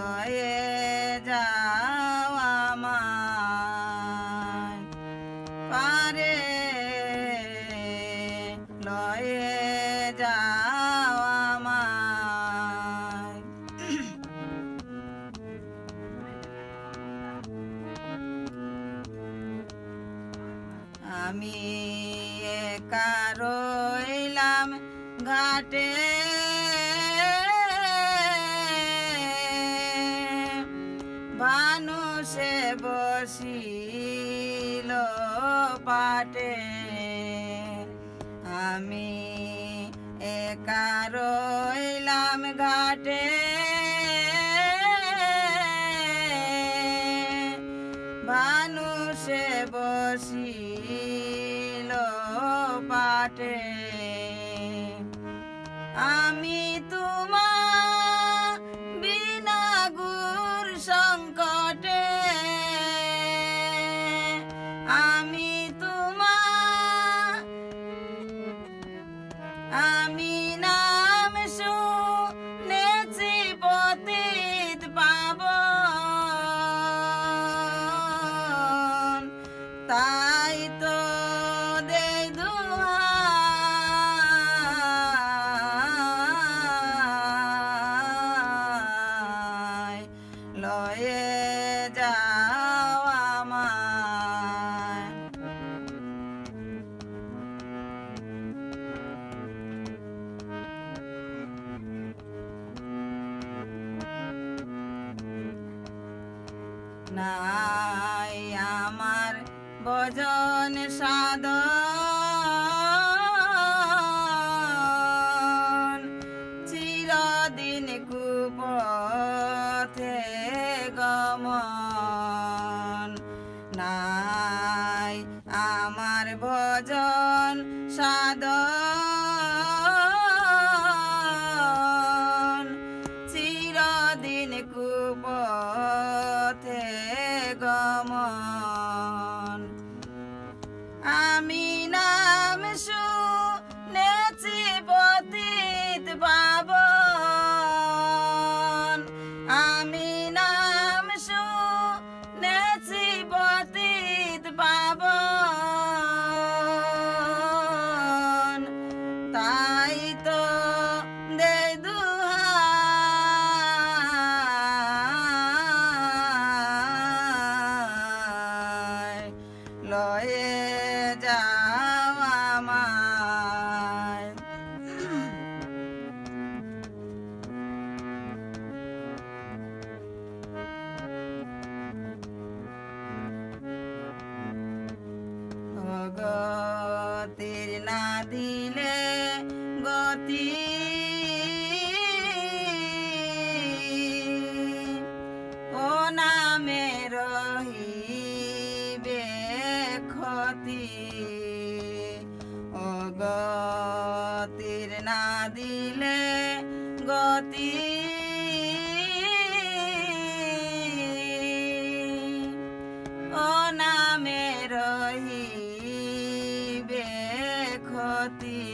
লয়ে যাও আমায় পারে লয়ে যাও আমায় আমি একা রইলাম ঘাটে ভানুষে বসিল পাটে আমি একা রইলাম ঘাটে ভানুষে বসিল পাটে আমি তোমার বিনা গুর সংকটে আমি তোমার আমি নাম শুনেছি পতিত পাবন তাই তো দেই দোহাই লয়ে যাও আমায় নাই আমার ভজন সাধন চিরদিন কুপথে গমন নাই আমার ভজন সাধন চিরদিন কুপথে গমন আমি নাম শুনেছি পতিত পাবন আমি নাম শুনেছি পতিত পাবন তাই তো দেই দোহাই লয়ে যাও আমায় গতির না দিলে গতি ও নামে রহিবে ক্ষতি ও গতির না দিলে গতি ও নামে রহিবে ক্ষতি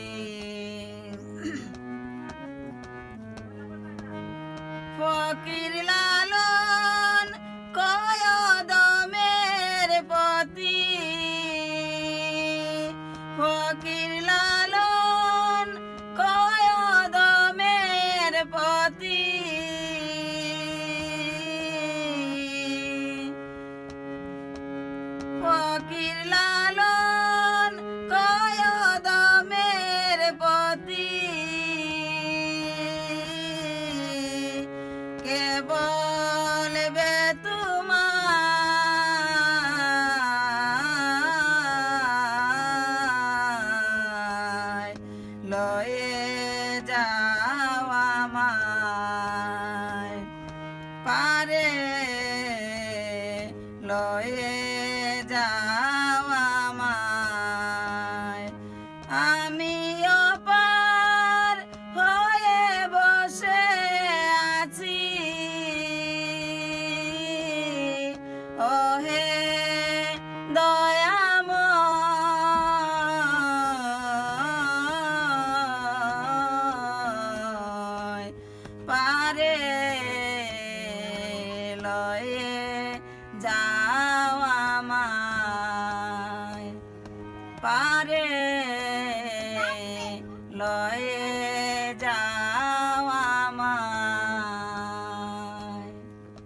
ফকির লালন কয়দমের পতি ফকির লালন কয়দমের পতি ফকির লালন কয়দমের পতি কে বলবে তোমায় লয়ে যাও আমায় পারে লয়ে যাও আমায় আমি অপার হয়ে বসে আছি ওহে দয়াময় পারে লয়ে যাও আমায় পারে লয়ে